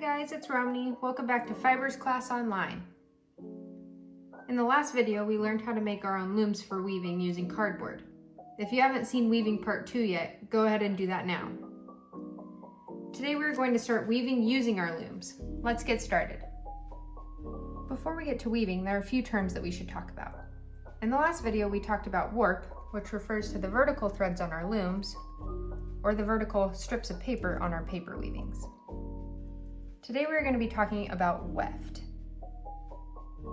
guys, it's Romney. Welcome back to Fibers Class Online. In the last video, we learned how to make our own looms for weaving using cardboard. If you haven't seen weaving part 2 yet, go ahead and do that now. Today we're going to start weaving using our looms. Let's get started. Before we get to weaving, there are a few terms that we should talk about. In the last video, we talked about warp, which refers to the vertical threads on our looms, or the vertical strips of paper on our paper weavings. Today we're going to be talking about weft.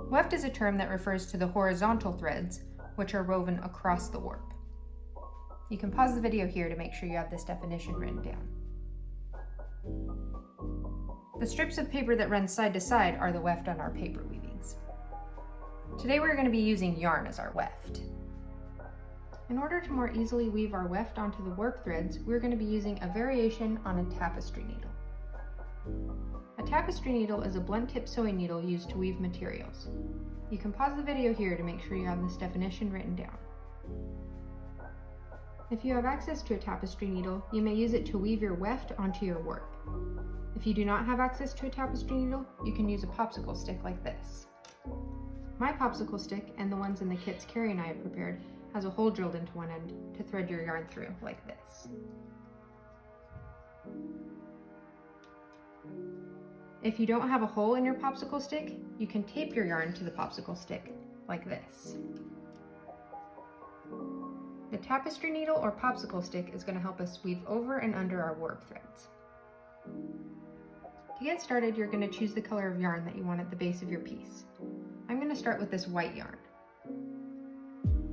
Weft is a term that refers to the horizontal threads, which are woven across the warp. You can pause the video here to make sure you have this definition written down. The strips of paper that run side to side are the weft on our paper weavings. Today we're going to be using yarn as our weft. In order to more easily weave our weft onto the warp threads, we're going to be using a variation on a tapestry needle. A tapestry needle is a blunt tip sewing needle used to weave materials. You can pause the video here to make sure you have this definition written down. If you have access to a tapestry needle, you may use it to weave your weft onto your warp. If you do not have access to a tapestry needle, you can use a popsicle stick like this. My popsicle stick, and the ones in the kits Carrie and I have prepared, has a hole drilled into one end to thread your yarn through like this. If you don't have a hole in your popsicle stick, you can tape your yarn to the popsicle stick like this. The tapestry needle or popsicle stick is going to help us weave over and under our warp threads. To get started, you're going to choose the color of yarn that you want at the base of your piece. I'm going to start with this white yarn.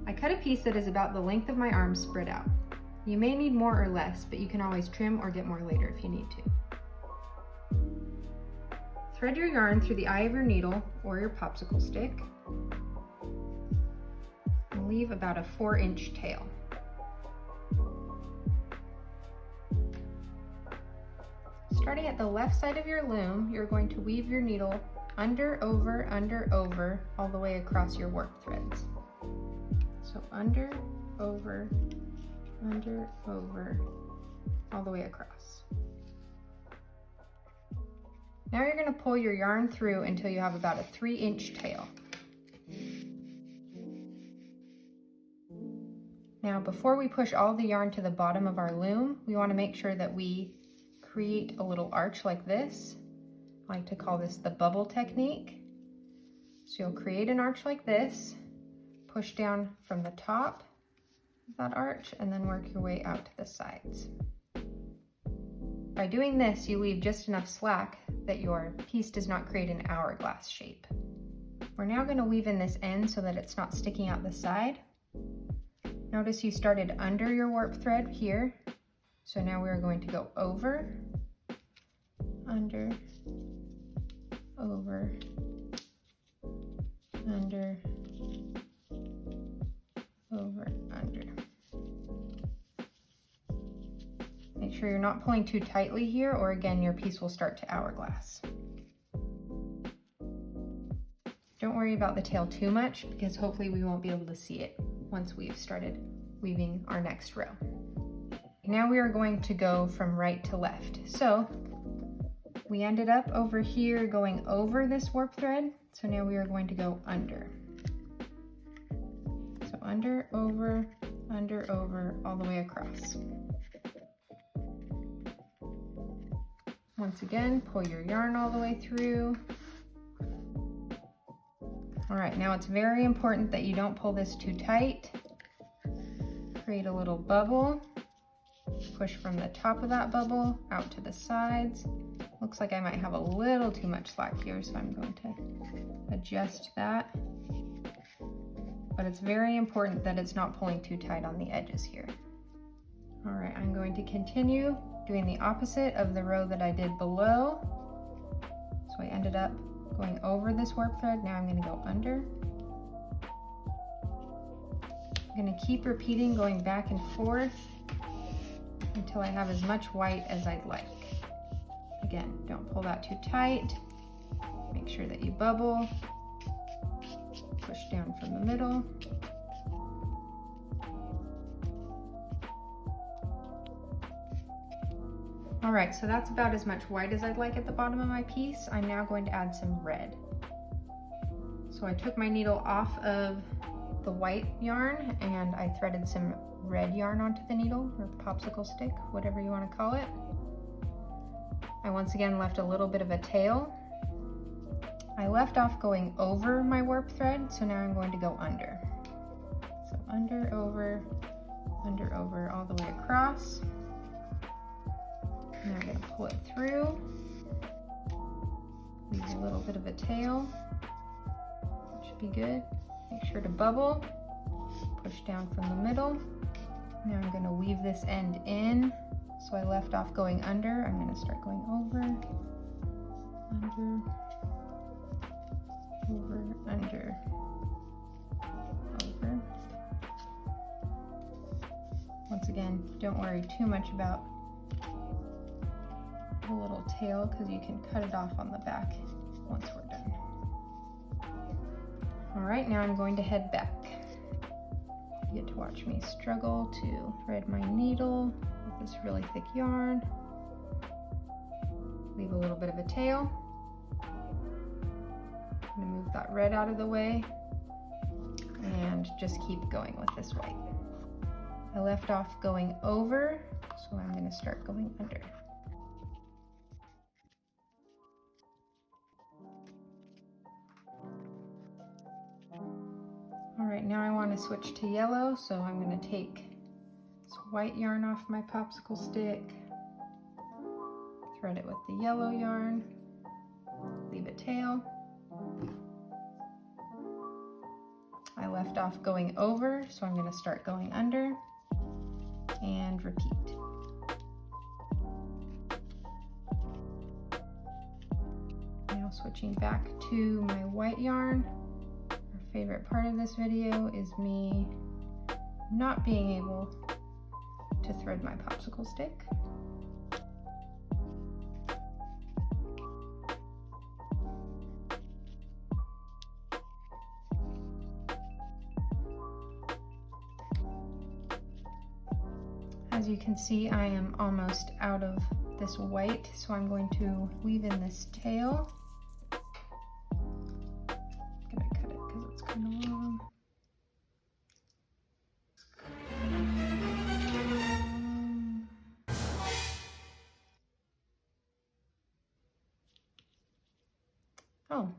I cut a piece that is about the length of my arm spread out. You may need more or less, but you can always trim or get more later if you need to. Thread your yarn through the eye of your needle or your popsicle stick and leave about a 4-inch tail. Starting at the left side of your loom, you're going to weave your needle under, over, all the way across your warp threads. So under, over, all the way across. Now you're going to pull your yarn through until you have about a 3-inch tail. Now before we push all the yarn to the bottom of our loom, we want to make sure that we create a little arch like this. I like to call this the bubble technique. So you'll create an arch like this, push down from the top of that arch, and then work your way out to the sides. By doing this, you leave just enough slack that your piece does not create an hourglass shape. We're now going to weave in this end so that it's not sticking out the side. Notice you started under your warp thread here. So now we're going to go over, under, over, under, over, under. Make sure you're not pulling too tightly here, or again, your piece will start to hourglass. Don't worry about the tail too much, because hopefully we won't be able to see it once we've started weaving our next row. Now we are going to go from right to left. So we ended up over here going over this warp thread. So now we are going to go under. So under, over, all the way across. Once again, pull your yarn all the way through. All right, now it's very important that you don't pull this too tight. Create a little bubble. Push from the top of that bubble out to the sides. Looks like I might have a little too much slack here, so I'm going to adjust that. But it's very important that it's not pulling too tight on the edges here. All right, I'm going to continue doing the opposite of the row that I did below. So I ended up going over this warp thread. Now I'm going to go under. I'm going to keep repeating, going back and forth until I have as much white as I'd like. Again, don't pull that too tight. Make sure that you bubble. Push down from the middle. All right, so that's about as much white as I'd like at the bottom of my piece. I'm now going to add some red. So I took my needle off of the white yarn and I threaded some red yarn onto the needle, or popsicle stick, whatever you want to call it. I once again left a little bit of a tail. I left off going over my warp thread, so now I'm going to go under. So under, over, all the way across. Now I'm going to pull it through, leave a little bit of a tail, that should be good. Make sure to bubble, push down from the middle. Now I'm going to weave this end in. So I left off going under, I'm going to start going over, under, over. Once again, don't worry too much about the little tail because you can cut it off on the back once we're done. All right, now I'm going to head back. You get to watch me struggle to thread my needle with this really thick yarn. Leave a little bit of a tail. I'm gonna move that red out of the way and just keep going with this white. I left off going over, so I'm gonna start going under. All right, now I want to switch to yellow, so I'm going to take this white yarn off my popsicle stick, thread it with the yellow yarn, leave a tail. I left off going over, so I'm going to start going under and repeat. Now switching back to my white yarn. Favorite part of this video is me not being able to thread my popsicle stick. As you can see, I am almost out of this white, so I'm going to weave in this tail. Oh,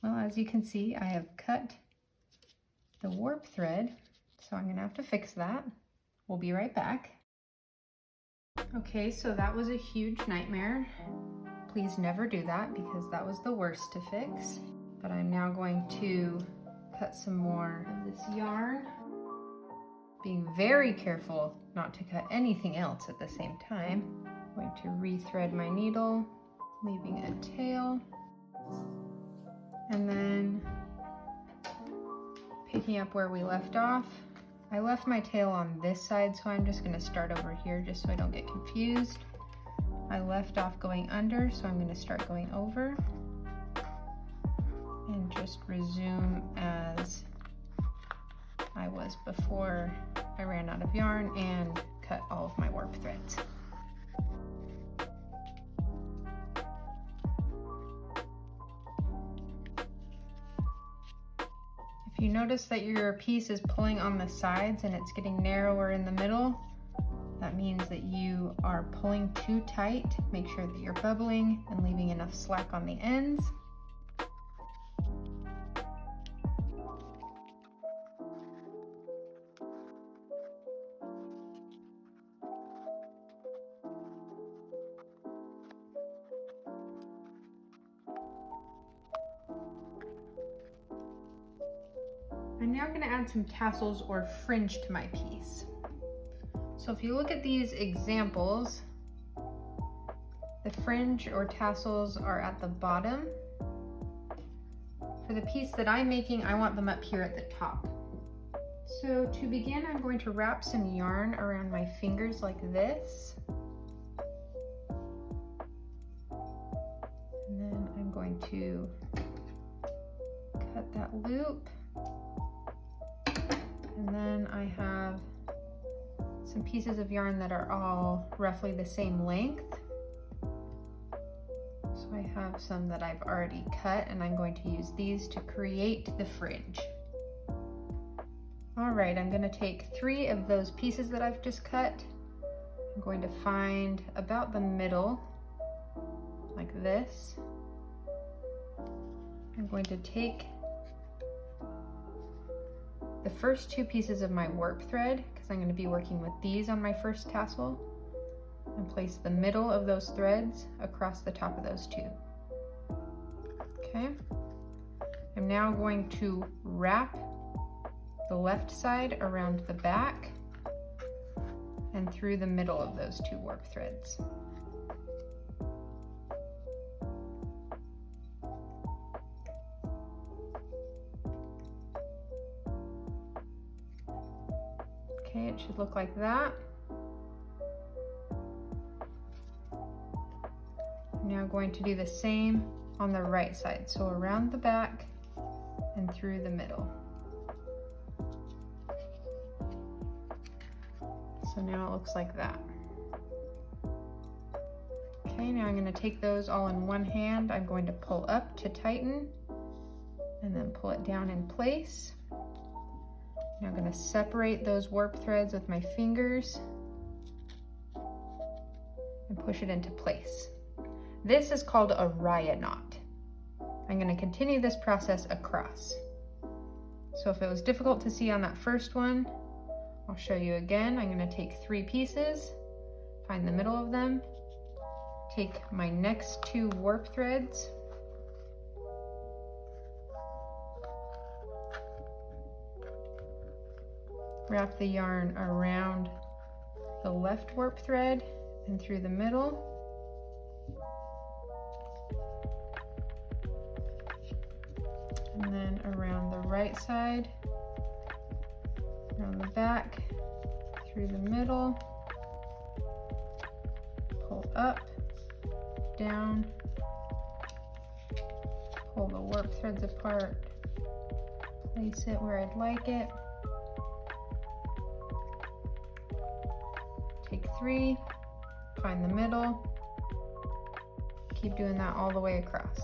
well, as you can see, I have cut the warp thread, so I'm gonna have to fix that. We'll be right back. Okay, so that was a huge nightmare. Please never do that because that was the worst to fix. But I'm now going to cut some more of this yarn, being very careful not to cut anything else at the same time. I'm going to re-thread my needle, leaving a tail, and then picking up where we left off. I left my tail on this side, so I'm just going to start over here just so I don't get confused. I left off going under, so I'm going to start going over and just resume as I was before I ran out of yarn and cut all of my warp threads. If you notice that your piece is pulling on the sides and it's getting narrower in the middle, that means that you are pulling too tight. Make sure that you're bubbling and leaving enough slack on the ends. I'm now going to add some tassels or fringe to my piece. So if you look at these examples, the fringe or tassels are at the bottom. For the piece that I'm making, I want them up here at the top. So to begin, I'm going to wrap some yarn around my fingers like this. And then I'm going to cut that loop. And then I have some pieces of yarn that are all roughly the same length. So I have some that I've already cut, and I'm going to use these to create the fringe. All right, I'm going to take 3 of those pieces that I've just cut. I'm going to find about the middle, like this. I'm going to take the first 2 pieces of my warp thread, because I'm going to be working with these on my first tassel, and place the middle of those threads across the top of those 2. Okay. I'm now going to wrap the left side around the back and through the middle of those 2 warp threads. Okay, it should look like that. I'm now going to do the same on the right side, so around the back and through the middle. So now it looks like that. Okay, now I'm going to take those all in one hand. I'm going to pull up to tighten and then pull it down in place. Now I'm going to separate those warp threads with my fingers and push it into place. This is called a raya knot. I'm going to continue this process across. So if it was difficult to see on that first one, I'll show you again. I'm going to take 3 pieces, find the middle of them, take my next 2 warp threads, wrap the yarn around the left warp thread and through the middle, and then around the right side, around the back, through the middle, pull up, down, pull the warp threads apart, place it where I'd like it, take 3, find the middle, keep doing that all the way across.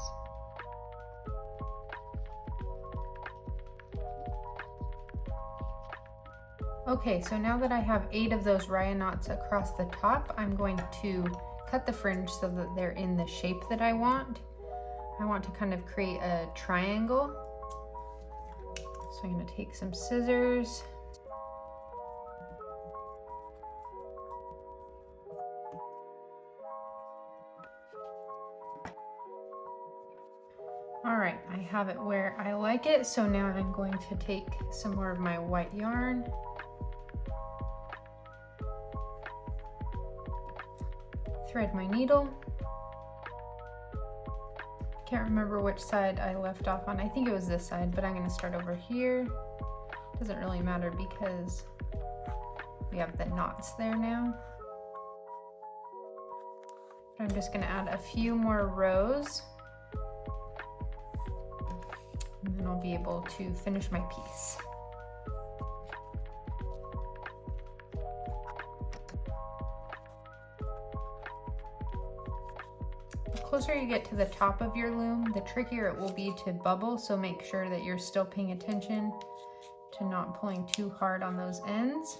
Okay, so now that I have 8 of those raya knots across the top, I'm going to cut the fringe so that they're in the shape that I want. I want to kind of create a triangle. So I'm going to take some scissors. All right, I have it where I like it. So now I'm going to take some more of my white yarn. Thread my needle. Can't remember which side I left off on. I think it was this side, but I'm going to start over here. Doesn't really matter because we have the knots there now. I'm just going to add a few more rows, and then I'll be able to finish my piece. The closer you get to the top of your loom, the trickier it will be to bubble, so make sure that you're still paying attention to not pulling too hard on those ends.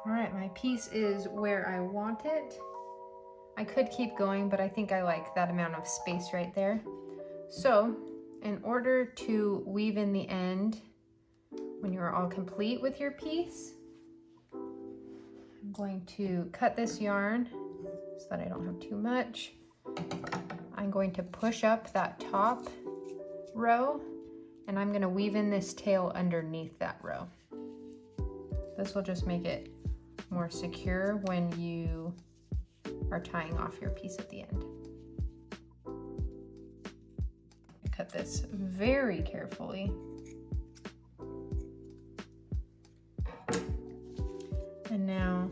All right, my piece is where I want it. I could keep going, but I think I like that amount of space right there. So in order to weave in the end, when you're all complete with your piece, I'm going to cut this yarn so that I don't have too much. I'm going to push up that top row, and I'm going to weave in this tail underneath that row. This will just make it more secure when you are tying off your piece at the end. Cut this very carefully. And now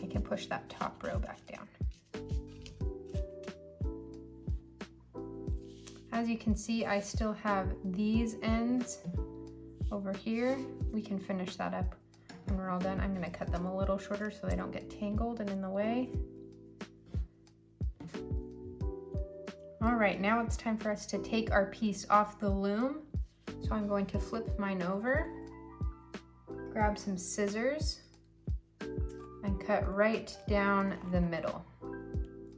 I can push that top row back down. as you can see, I still have these ends over here. We can finish that up when we're all done. I'm gonna cut them a little shorter so they don't get tangled and in the way. All right, now it's time for us to take our piece off the loom. So I'm going to flip mine over, grab some scissors, and cut right down the middle,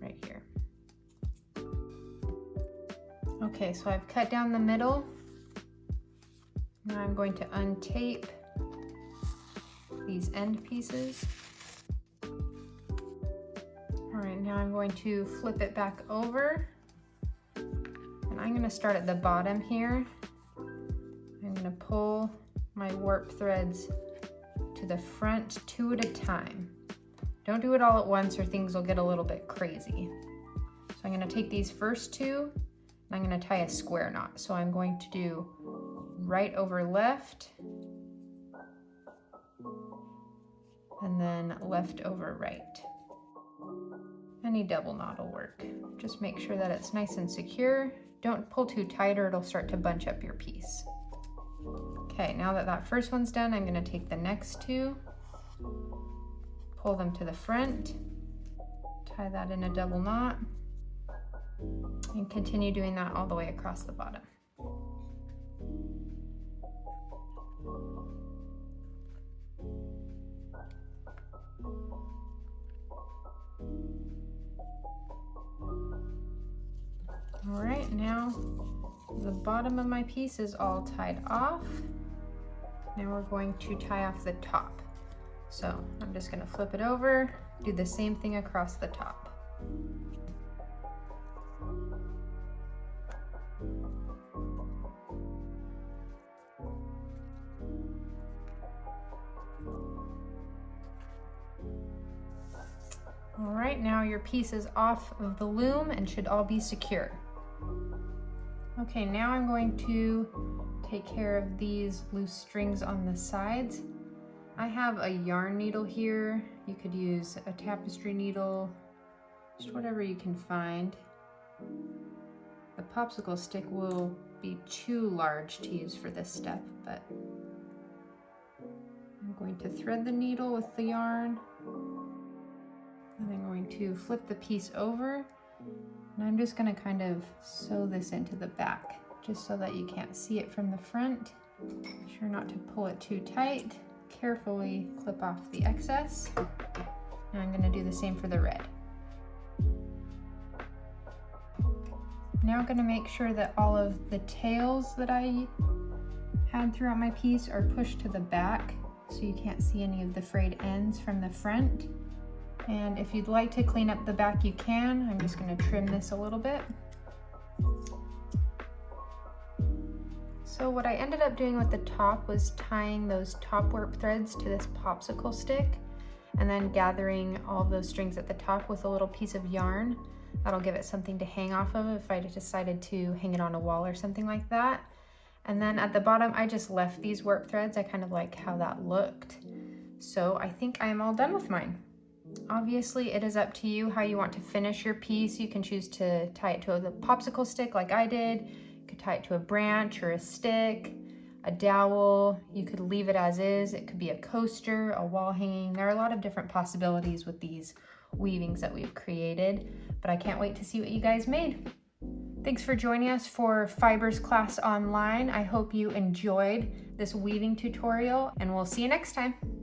right here. Okay, so I've cut down the middle. Now I'm going to untape these end pieces. All right, now I'm going to flip it back over. And I'm gonna start at the bottom here. I'm gonna pull my warp threads to the front 2 at a time. Don't do it all at once or things will get a little bit crazy. So I'm gonna take these first 2 and I'm gonna tie a square knot. So I'm going to do right over left and then left over right. Any double knot will work. Just make sure that it's nice and secure. Don't pull too tight or it'll start to bunch up your piece. Okay, now that that first one's done, I'm gonna take the next 2, pull them to the front, tie that in a double knot, and continue doing that all the way across the bottom. All right, now the bottom of my piece is all tied off. Now we're going to tie off the top. So I'm just gonna flip it over, do the same thing across the top. All right, now your piece is off of the loom and should all be secure. Okay, now I'm going to take care of these loose strings on the sides. I have a yarn needle here. You could use a tapestry needle, just whatever you can find. The popsicle stick will be too large to use for this step, but I'm going to thread the needle with the yarn. And I'm going to flip the piece over. And I'm just gonna kind of sew this into the back, just so that you can't see it from the front. Be sure not to pull it too tight. Carefully clip off the excess. And I'm gonna do the same for the red. Now I'm gonna make sure that all of the tails that I had throughout my piece are pushed to the back, so you can't see any of the frayed ends from the front. And if you'd like to clean up the back, you can. I'm just gonna trim this a little bit. So what I ended up doing with the top was tying those top warp threads to this popsicle stick and then gathering all of those strings at the top with a little piece of yarn. That'll give it something to hang off of if I decided to hang it on a wall or something like that. And then at the bottom, I just left these warp threads. I kind of like how that looked. So I think I'm all done with mine. Obviously, it is up to you how you want to finish your piece. You can choose to tie it to a popsicle stick like I did. You could tie it to a branch or a stick, a dowel. You could leave it as is. It could be a coaster, a wall hanging. There are a lot of different possibilities with these weavings that we've created, but I can't wait to see what you guys made. Thanks for joining us for Fibers Class Online. I hope you enjoyed this weaving tutorial, and we'll see you next time.